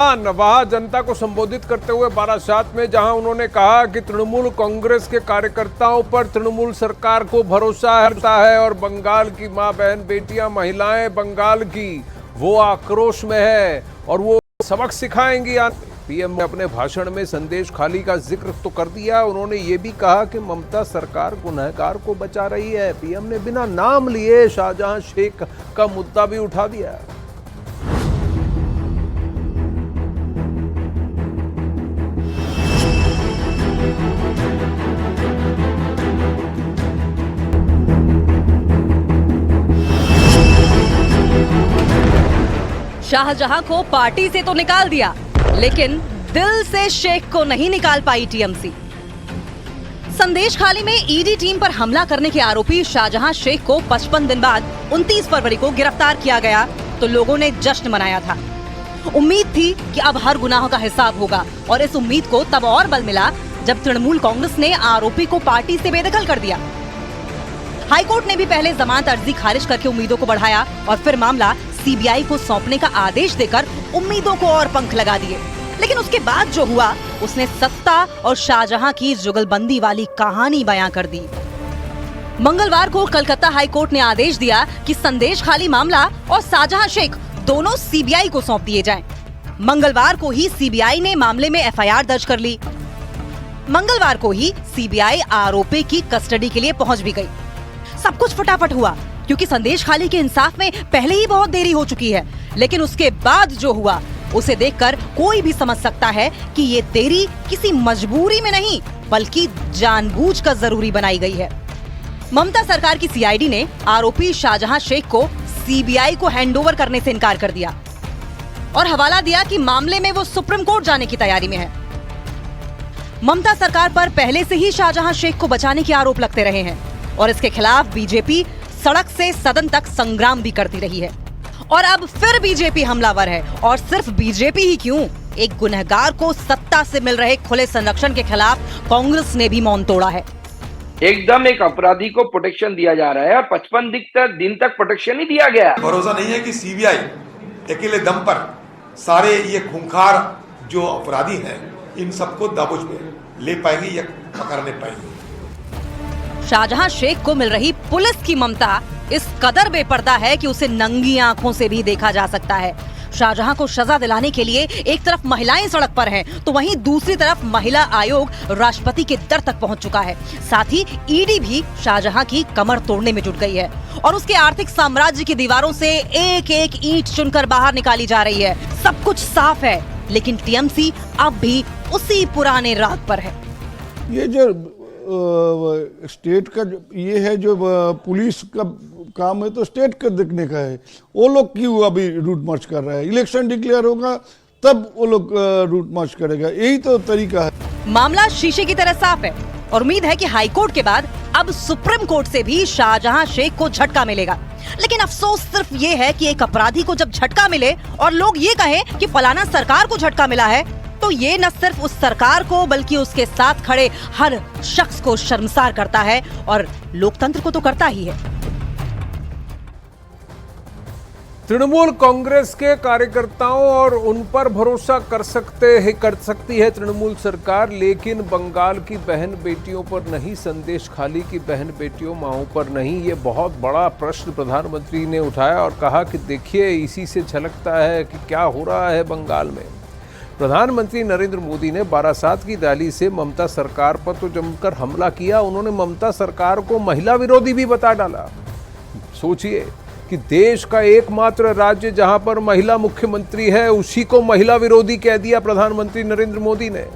वहां जनता को संबोधित करते हुए बारासात में जहां उन्होंने कहा कि तृणमूल कांग्रेस के कार्यकर्ताओं पर तृणमूल सरकार को भरोसा है और बंगाल की मां बहन बेटियां महिलाएं बंगाल की वो आक्रोश में है और वो सबक सिखाएंगी। पीएम ने अपने भाषण में संदेश खाली का जिक्र तो कर दिया, उन्होंने ये भी कहा कि ममता सरकार गुनहगार को बचा रही है। पीएम ने बिना नाम लिए शाहजहां शेख का मुद्दा भी उठा दिया। शाहजहां को पार्टी से तो निकाल दिया, लेकिन दिल से शेख को नहीं निकाल पाई टीएमसी। संदेश खाली में ईडी टीम पर हमला करने के आरोपी शाहजहां शेख को 55 दिन बाद 29 फरवरी को गिरफ्तार किया गया तो लोगों ने जश्न मनाया था। उम्मीद थी कि अब हर गुनाहों का हिसाब होगा और इस उम्मीद को तब और बल मिला जब तृणमूल कांग्रेस ने आरोपी को पार्टी से बेदखल कर दिया। हाईकोर्ट ने भी पहले जमानत अर्जी खारिज करके उम्मीदों को बढ़ाया और फिर मामला सीबीआई को सौंपने का आदेश देकर उम्मीदों को और पंख लगा दिए। लेकिन उसके बाद जो हुआ उसने सत्ता और शाहजहां की जुगलबंदी वाली कहानी बयां कर दी। मंगलवार को कलकत्ता हाईकोर्ट ने आदेश दिया कि संदेश खाली मामला और शाहजहां शेख दोनों सीबीआई को सौंप दिए जाएं। मंगलवार को ही सीबीआई ने मामले में एफआईआर दर्ज कर ली। मंगलवार को ही सीबीआई आरोपी की कस्टडी के लिए पहुंच भी गई। सब कुछ फटाफट हुआ क्योंकि संदेश खाली के इंसाफ में पहले ही बहुत देरी हो चुकी है। लेकिन उसके बाद जो हुआ उसे देखकर कोई भी समझ सकता है कि ये देरी किसी मजबूरी में नहीं बल्कि जानबूझकर जरूरी बनाई गई है। ममता सरकार की सीआईडी ने आरोपी शाहजहां शेख को सीबीआई को हैंडओवर करने से इनकार कर दिया और हवाला दिया कि मामले में वो सुप्रीम कोर्ट जाने की तैयारी में है। ममता सरकार पर पहले से ही शाहजहां शेख को बचाने के आरोप लगते रहे हैं और इसके खिलाफ बीजेपी सड़क से सदन तक संग्राम भी करती रही है। और अब फिर बीजेपी हमलावर है और सिर्फ बीजेपी ही क्यों, एक गुनहगार को सत्ता से मिल रहे खुले संरक्षण के खिलाफ कांग्रेस ने भी मौन तोड़ा है। एकदम एक अपराधी को प्रोटेक्शन दिया जा रहा है, 55 दिन तक प्रोटेक्शन ही दिया गया। भरोसा नहीं है कि सीबीआई अकेले दम पर सारे ये खूंखार जो अपराधी हैं इन सबको दाबोच में ले पाएंगे या पकड़ने पाएंगे। शाहजहां शेख को मिल रही पुलिस की ममता इस कदर बेपर्दा है कि उसे नंगी आंखों से भी देखा जा सकता है। शाहजहां को सजा दिलाने के लिए एक तरफ महिलाएं सड़क पर हैं, तो वहीं दूसरी तरफ महिला आयोग राष्ट्रपति के दर तक पहुंच चुका है। साथ ही ईडी भी शाहजहां की कमर तोड़ने में जुट गई है और उसके आर्थिक साम्राज्य की दीवारों से एक एक ईंट चुनकर बाहर निकाली जा रही है। सब कुछ साफ है, लेकिन टीएमसी अब भी उसी पुराने राग पर है। ये जो स्टेट का ये है जो पुलिस का काम है तो स्टेट का देखने का है। वो लोग क्यों अभी रूट मार्च कर रहा है? इलेक्शन डिक्लेयर होगा तब वो लोग रूट मार्च करेगा, यही तो तरीका है। मामला शीशे की तरह साफ है और उम्मीद है कि हाईकोर्ट के बाद अब सुप्रीम कोर्ट से भी शाहजहां शेख को झटका मिलेगा। लेकिन अफसोस सिर्फ ये है कि एक अपराधी को जब झटका मिले और लोग ये कहें कि फलाना सरकार को झटका मिला है, तो ये न सिर्फ उस सरकार को बल्कि उसके साथ खड़े हर शख्स को शर्मसार करता है और लोकतंत्र को तो करता ही है। तृणमूल कांग्रेस के कार्यकर्ताओं और उन पर भरोसा कर सकती है तृणमूल सरकार, लेकिन बंगाल की बहन बेटियों पर नहीं, संदेश खाली की बहन बेटियों माओं पर नहीं। ये बहुत बड़ा प्रश्न प्रधानमंत्री ने उठाया और कहा कि देखिए इसी से झलकता है कि क्या हो रहा है बंगाल में। प्रधानमंत्री नरेंद्र मोदी ने बारासात की रैली से ममता सरकार पर तो जमकर हमला किया, उन्होंने ममता सरकार को महिला विरोधी भी बता डाला। सोचिए कि देश का एकमात्र राज्य जहां पर महिला मुख्यमंत्री है उसी को महिला विरोधी कह दिया प्रधानमंत्री नरेंद्र मोदी ने।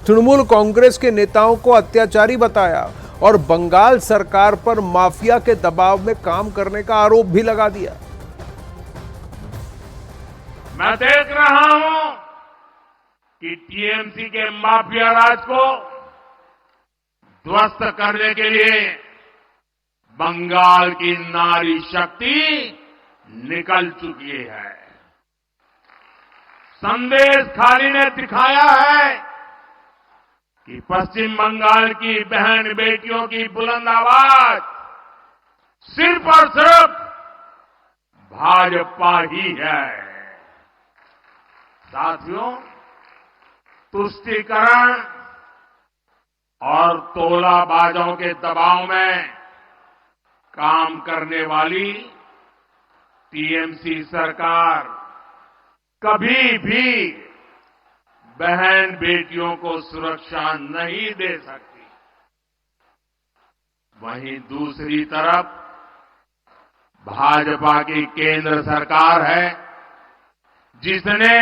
तृणमूल कांग्रेस के नेताओं को अत्याचारी बताया और बंगाल सरकार पर माफिया के दबाव में काम करने का आरोप भी लगा दिया। मैं देख रहा हूं कि टीएमसी के माफिया राज को ध्वस्त करने के लिए बंगाल की नारी शक्ति निकल चुकी है। संदेश खाली ने दिखाया है कि पश्चिम बंगाल की बहन बेटियों की बुलंद आवाज सिर्फ और सिर्फ भाजपा ही है। साथियों, तुष्टीकरण और तोलाबाजों के दबाव में काम करने वाली टीएमसी सरकार कभी भी बहन बेटियों को सुरक्षा नहीं दे सकती। वहीं दूसरी तरफ भाजपा की केंद्र सरकार है, जिसने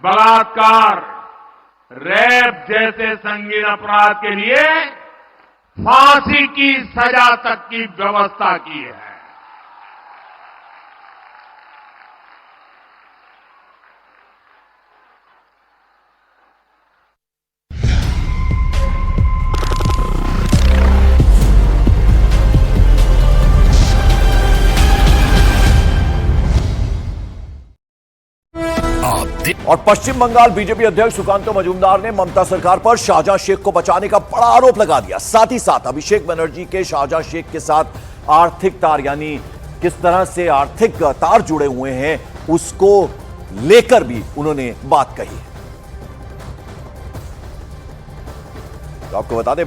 बलात्कार, रेप जैसे संगीन अपराध के लिए फांसी की सजा तक की व्यवस्था की है। और पश्चिम बंगाल बीजेपी अध्यक्ष सुकांतो मजूमदार ने ममता सरकार पर शाहजहां शेख को बचाने का बड़ा आरोप लगा दिया। साथ ही साथ अभिषेक बनर्जी के शाहजहां शेख के साथ आर्थिक तार, यानी किस तरह से आर्थिक तार जुड़े हुए हैं, उसको लेकर भी उन्होंने बात कही है। तो आपको बता दें,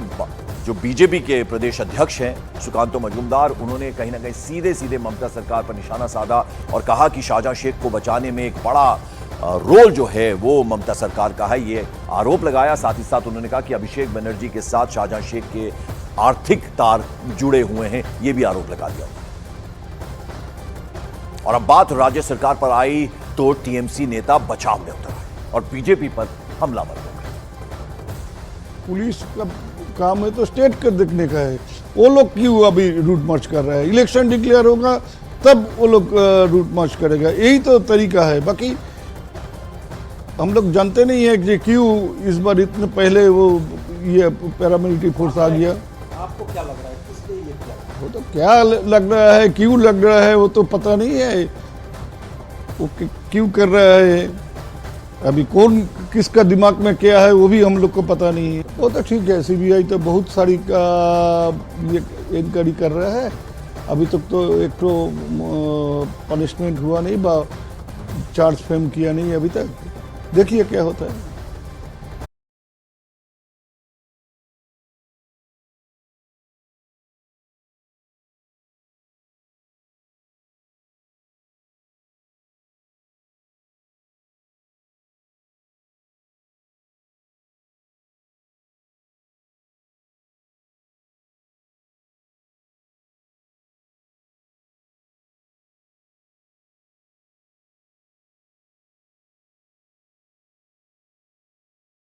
जो बीजेपी के प्रदेश अध्यक्ष हैं सुकांतो मजूमदार, उन्होंने कहीं ना कहीं सीधे सीधे ममता सरकार पर निशाना साधा और कहा कि शाहजहां शेख को बचाने में एक बड़ा रोल जो है वो ममता सरकार का है, ये आरोप लगाया। साथ ही साथ उन्होंने कहा कि अभिषेक बनर्जी के साथ शाहजहां शेख के आर्थिक तार जुड़े हुए हैं, ये भी आरोप लगा दिया। और अब बात राज्य सरकार पर आई तो टीएमसी नेता बचाव में उतरा और बीजेपी पर हमलावर हो गए। पुलिस का काम है तो स्टेट का देखने का है, वो लोग क्यों अभी रूट मार्च कर रहे हैं? इलेक्शन डिक्लेयर होगा तब वो लोग रूट मार्च करेगा, यही तो तरीका है। बाकी हम लोग जानते नहीं है कि क्यों इस बार इतने पहले वो ये पैरामिलिट्री फोर्स आ गया। आपको क्या लग रहा है, किस लिए ये किया? वो तो क्या लग रहा है, क्यों लग रहा है, वो तो पता नहीं है वो क्यों कर रहा है। अभी कौन किसका दिमाग में क्या है वो भी हम लोग को पता नहीं है। वो तो ठीक है, सीबीआई तो बहुत सारी इंक्वायरी कर रहा है। अभी तक तो एक तो पनिशमेंट हुआ नहीं, चार्ज फ्रेम किया नहीं अभी तक। देखिए क्या होता है।